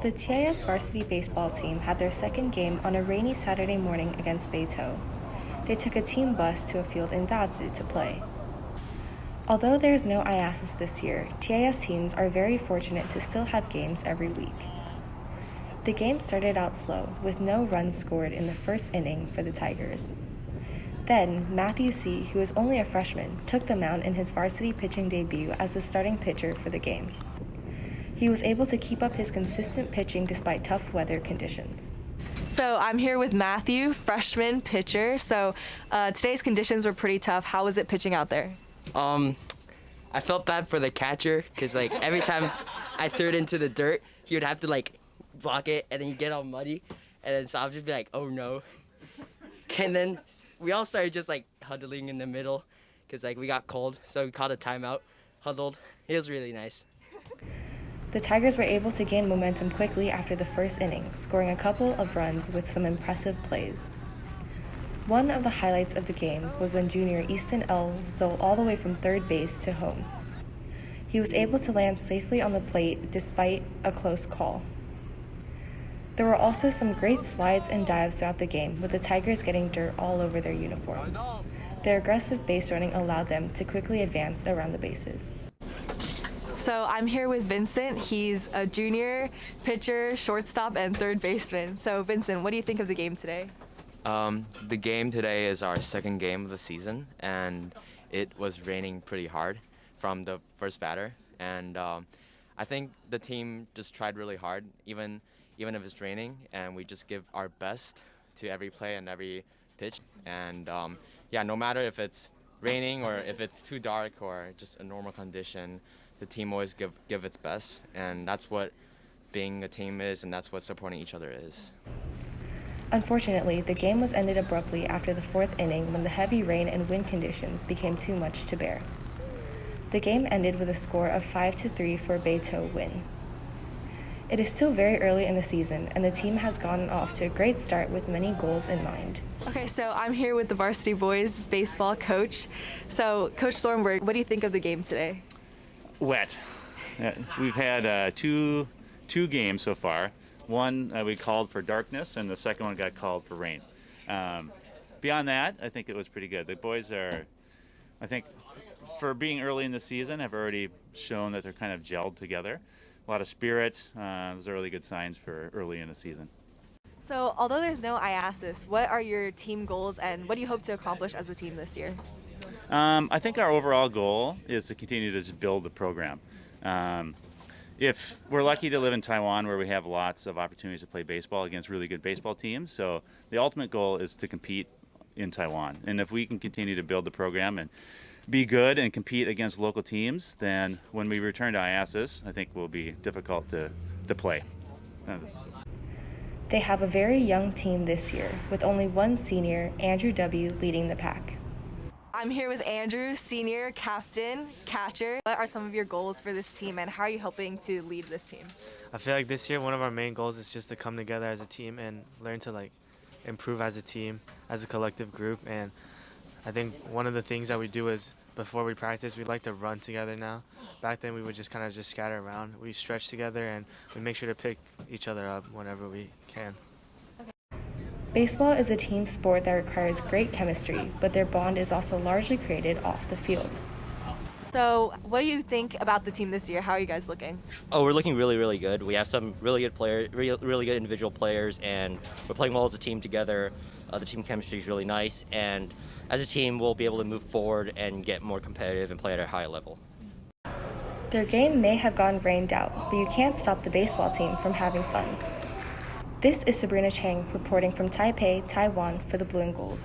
The TAS varsity baseball team had their second game on a rainy Saturday morning against Beito. They took a team bus to a field in Datsu to play. Although there is no IASIS this year, TAS teams are very fortunate to still have games every week. The game started out slow, with no runs scored in the first inning for the Tigers. Then, Matthew C., who is only a freshman, took the mound in his varsity pitching debut as the starting pitcher for the game. He was able to keep up his consistent pitching despite tough weather conditions. So I'm here with Matthew, freshman pitcher. So today's conditions were pretty tough. How was it pitching out there? I felt bad for the catcher because every time I threw it into the dirt, he would have to block it, and then you get all muddy, and then so I'll just be like, oh no. And then we all started just huddling in the middle because we got cold, so we called a timeout, huddled. It was really nice. The Tigers were able to gain momentum quickly after the first inning, scoring a couple of runs with some impressive plays. One of the highlights of the game was when junior Easton L. stole all the way from third base to home. He was able to land safely on the plate despite a close call. There were also some great slides and dives throughout the game, with the Tigers getting dirt all over their uniforms. Their aggressive base running allowed them to quickly advance around the bases. So I'm here with Vincent. He's a junior pitcher, shortstop, and third baseman. So Vincent, what do you think of the game today? The game today is our second game of the season, and it was raining pretty hard from the first batter. And I think the team just tried really hard, even if it's raining, and we just give our best to every play and every pitch. And no matter if it's raining or if it's too dark or just a normal condition, the team always give its best, and that's what being a team is, and that's what supporting each other is. Unfortunately, the game was ended abruptly after the fourth inning when the heavy rain and wind conditions became too much to bear. The game ended with a score of 5-3 for a Beito win. It is still very early in the season, and the team has gotten off to a great start with many goals in mind. Okay, so I'm here with the varsity boys baseball coach. So Coach Thornburg, what do you think of the game today? Wet. We've had two games so far. One we called for darkness, and the second one got called for rain. Beyond that, I think it was pretty good. The boys are, I think, for being early in the season, have already shown that they're kind of gelled together. A lot of spirit. Those are really good signs for early in the season. So although there's no IASIS, what are your team goals and what do you hope to accomplish as a team this year? I think our overall goal is to continue to just build the program. If we're lucky to live in Taiwan, where we have lots of opportunities to play baseball against really good baseball teams, so the ultimate goal is to compete in Taiwan. And if we can continue to build the program and be good and compete against local teams, then when we return to IASIS, I think will be difficult to play. They have a very young team this year, with only one senior, Andrew W., leading the pack. I'm here with Andrew, senior, captain, catcher. What are some of your goals for this team, and how are you helping to lead this team? I feel like this year one of our main goals is just to come together as a team and learn to improve as a team, as a collective group. And I think one of the things that we do is before we practice, we like to run together now. Back then we would just kind of scatter around. We stretch together and we make sure to pick each other up whenever we can. Baseball is a team sport that requires great chemistry, but their bond is also largely created off the field. So what do you think about the team this year? How are you guys looking? Oh, we're looking really, really good. We have some really good players, really good individual players, and we're playing well as a team together. The team chemistry is really nice, and as a team, we'll be able to move forward and get more competitive and play at a high level. Their game may have gone rained out, but you can't stop the baseball team from having fun. This is Sabrina Chang reporting from Taipei, Taiwan for the Blue and Gold.